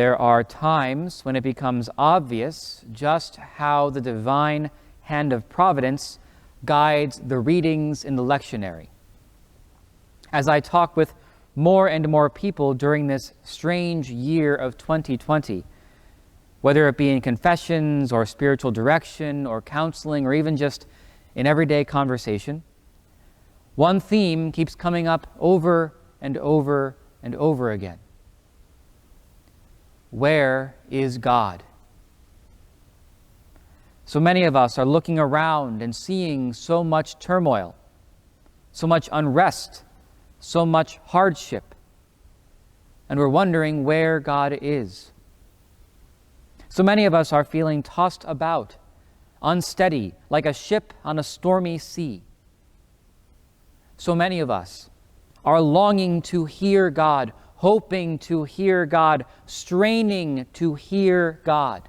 there are times when it becomes obvious just how the divine hand of providence guides the readings in the lectionary. As I talk with more and more people during this strange year of 2020, whether it be in confessions or spiritual direction or counseling or even just in everyday conversation, one theme keeps coming up over and over and over again. Where is God? So many of us are looking around and seeing so much turmoil, so much unrest, so much hardship, and we're wondering where God is. So many of us are feeling tossed about, unsteady, like a ship on a stormy sea. So many of us are longing to hear God, hoping to hear God, straining to hear God.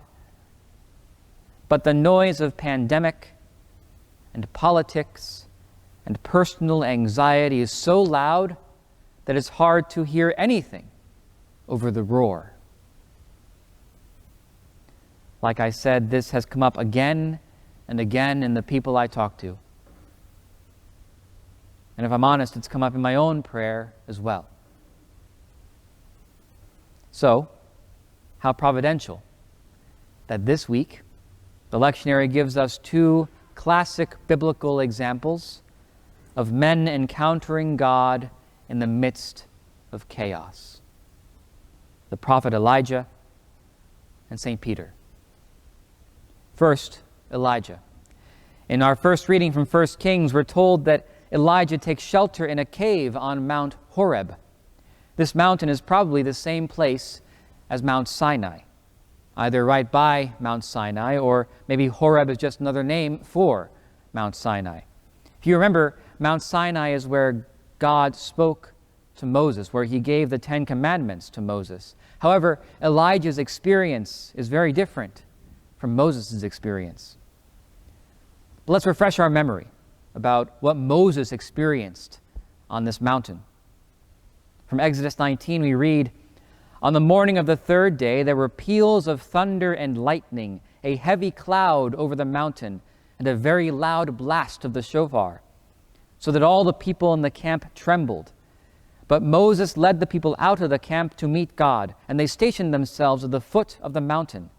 But the noise of pandemic and politics and personal anxiety is so loud that it's hard to hear anything over the roar. Like I said, this has come up again and again in the people I talk to. And if I'm honest, it's come up in my own prayer as well. So, how providential that this week the lectionary gives us two classic biblical examples of men encountering God in the midst of chaos. The prophet Elijah and St. Peter. First, Elijah. In our first reading from 1 Kings, we're told that Elijah takes shelter in a cave on Mount Horeb. This mountain is probably the same place as Mount Sinai, either right by Mount Sinai, or maybe Horeb is just another name for Mount Sinai. If you remember, Mount Sinai is where God spoke to Moses, where he gave the 10 Commandments to Moses. However, Elijah's experience is very different from Moses' experience. But let's refresh our memory about what Moses experienced on this mountain. From Exodus 19, we read, "On the morning of the third day, there were peals of thunder and lightning, a heavy cloud over the mountain, and a very loud blast of the shofar, so that all the people in the camp trembled. But Moses led the people out of the camp to meet God, and they stationed themselves at the foot of the mountain.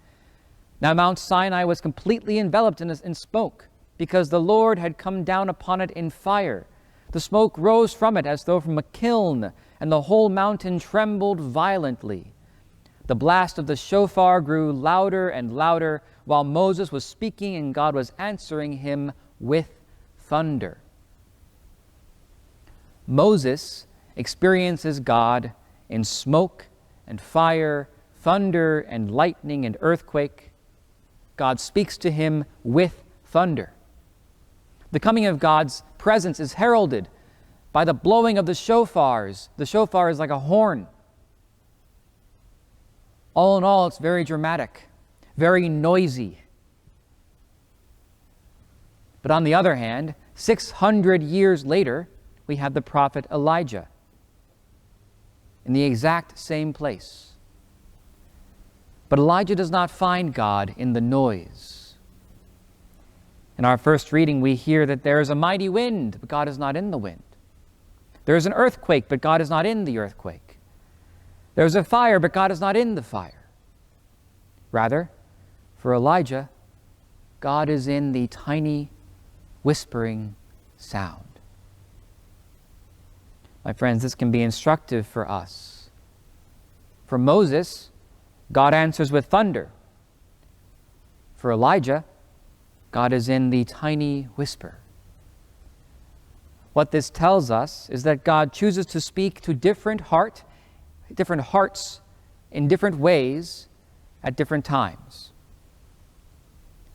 Now Mount Sinai was completely enveloped in smoke, because the Lord had come down upon it in fire. The smoke rose from it as though from a kiln, and the whole mountain trembled violently. The blast of the shofar grew louder and louder while Moses was speaking, and God was answering him with thunder." Moses experiences God in smoke and fire, thunder and lightning and earthquake. God speaks to him with thunder. The coming of God's presence is heralded by the blowing of the shofars. The shofar is like a horn. All in all, it's very dramatic, very noisy. But on the other hand, 600 years later, we have the prophet Elijah in the exact same place. But Elijah does not find God in the noise. In our first reading, we hear that there is a mighty wind, but God is not in the wind. There is an earthquake, but God is not in the earthquake. There is a fire, but God is not in the fire. Rather, for Elijah, God is in the tiny, whispering sound. My friends, this can be instructive for us. For Moses, God answers with thunder. For Elijah, God is in the tiny whisper. What this tells us is that God chooses to speak to different hearts in different ways at different times.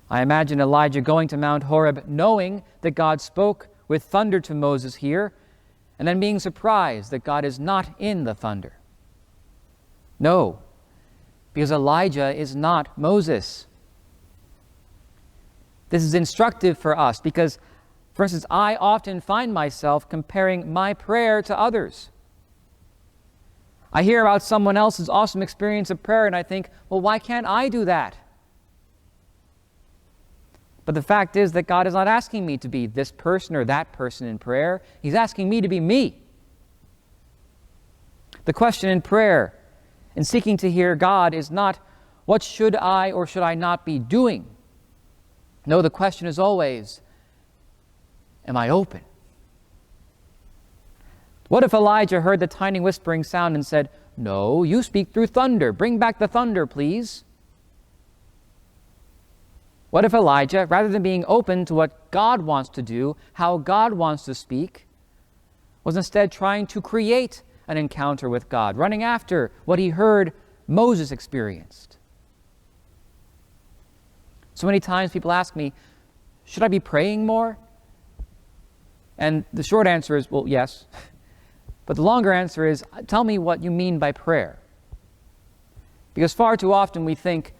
I imagine Elijah going to Mount Horeb knowing that God spoke with thunder to Moses here, and then being surprised that God is not in the thunder. No, because Elijah is not Moses. This is instructive for us because, for instance, I often find myself comparing my prayer to others. I hear about someone else's awesome experience of prayer and I think, well, why can't I do that? But the fact is that God is not asking me to be this person or that person in prayer. He's asking me to be me. The question in prayer, in seeking to hear God, is not, what should I or should I not be doing? No, the question is always, am I open? What if Elijah heard the tiny whispering sound and said, no, you speak through thunder. Bring back the thunder, please. What if Elijah, rather than being open to what God wants to do, how God wants to speak, was instead trying to create an encounter with God, running after what he heard Moses experienced? So many times people ask me, should I be praying more? And the short answer is, well, yes. But the longer answer is, tell me what you mean by prayer. Because far too often we think,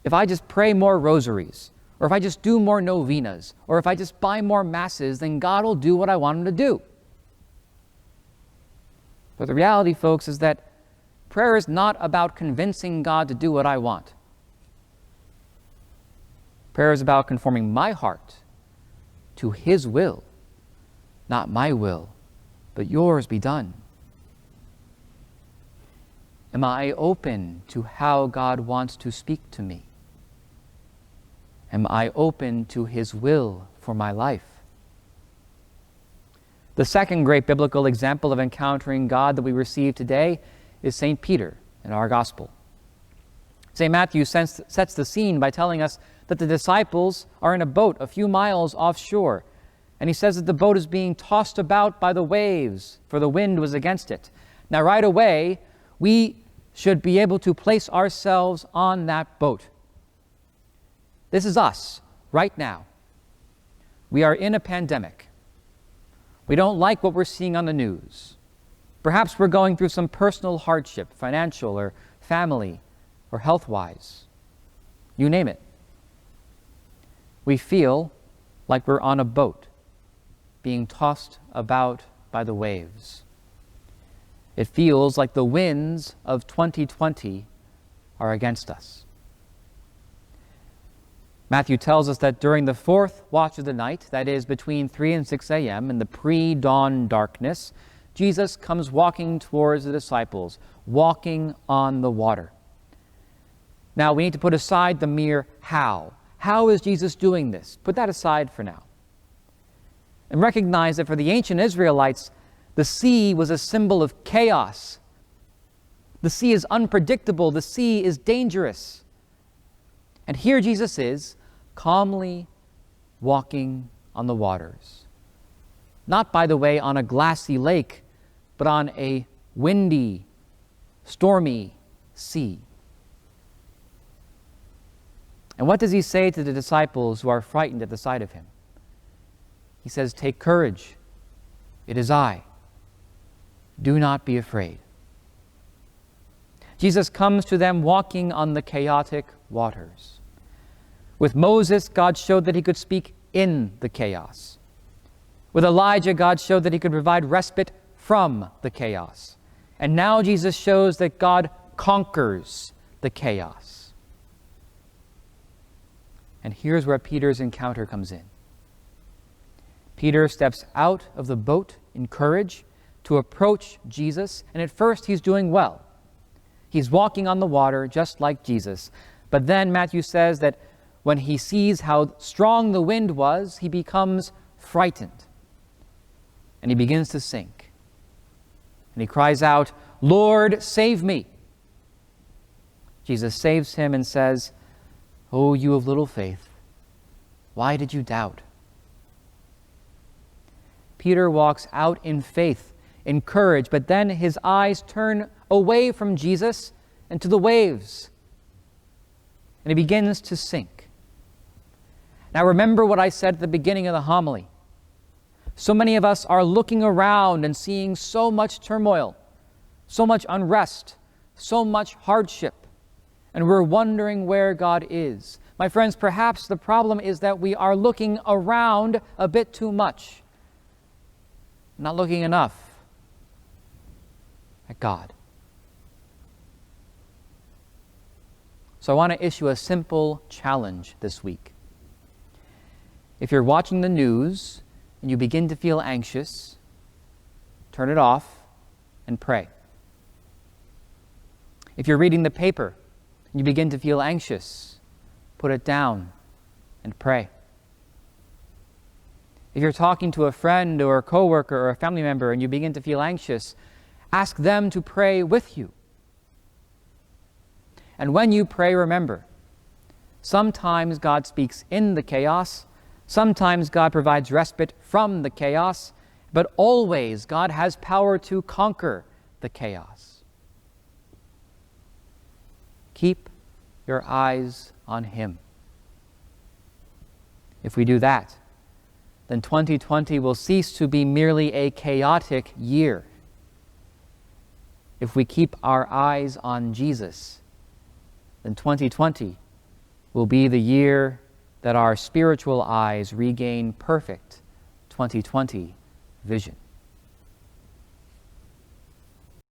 if I just pray more rosaries, or if I just do more novenas, or if I just buy more masses, then God will do what I want him to do. But the reality, folks, is that prayer is not about convincing God to do what I want. Prayer is about conforming my heart to his will, not my will, but yours be done. Am I open to how God wants to speak to me? Am I open to his will for my life? The second great biblical example of encountering God that we receive today is St. Peter in our gospel. St. Matthew sets the scene by telling us that the disciples are in a boat a few miles offshore, and he says that the boat is being tossed about by the waves, for the wind was against it. Now, right away, we should be able to place ourselves on that boat. This is us, right now. We are in a pandemic. We don't like what we're seeing on the news. Perhaps we're going through some personal hardship, financial or family or health-wise. You name it. We feel like we're on a boat, being tossed about by the waves. It feels like the winds of 2020 are against us. Matthew tells us that during the fourth watch of the night, that is between 3 and 6 a.m., in the pre-dawn darkness, Jesus comes walking towards the disciples, walking on the water. Now, we need to put aside the mere how. How is Jesus doing this? Put that aside for now. And recognize that for the ancient Israelites, the sea was a symbol of chaos. The sea is unpredictable. The sea is dangerous. And here Jesus is, calmly walking on the waters. Not, by the way, on a glassy lake, but on a windy, stormy sea. And what does he say to the disciples who are frightened at the sight of him? He says, "Take courage. It is I. Do not be afraid." Jesus comes to them walking on the chaotic waters. With Moses, God showed that he could speak in the chaos. With Elijah, God showed that he could provide respite from the chaos. And now Jesus shows that God conquers the chaos. And here's where Peter's encounter comes in. Peter steps out of the boat in courage to approach Jesus, and at first he's doing well. He's walking on the water just like Jesus. But then Matthew says that when he sees how strong the wind was, he becomes frightened. And he begins to sink. And he cries out, "Lord, save me." Jesus saves him and says, "Oh, you of little faith, why did you doubt?" Peter walks out in faith, in courage, but then his eyes turn away from Jesus and to the waves. And he begins to sink. Now remember what I said at the beginning of the homily. So many of us are looking around and seeing so much turmoil, so much unrest, so much hardship, and we're wondering where God is. My friends, perhaps the problem is that we are looking around a bit too much, not looking enough at God. So I want to issue a simple challenge this week. If you're watching the news and you begin to feel anxious, turn it off and pray. If you're reading the paper and you begin to feel anxious, put it down and pray. If you're talking to a friend or a coworker or a family member and you begin to feel anxious, ask them to pray with you. And when you pray, remember, sometimes God speaks in the chaos, sometimes God provides respite from the chaos, but always God has power to conquer the chaos. Keep your eyes on Him. If we do that, then 2020 will cease to be merely a chaotic year. If we keep our eyes on Jesus, then 2020 will be the year that our spiritual eyes regain perfect 2020 vision.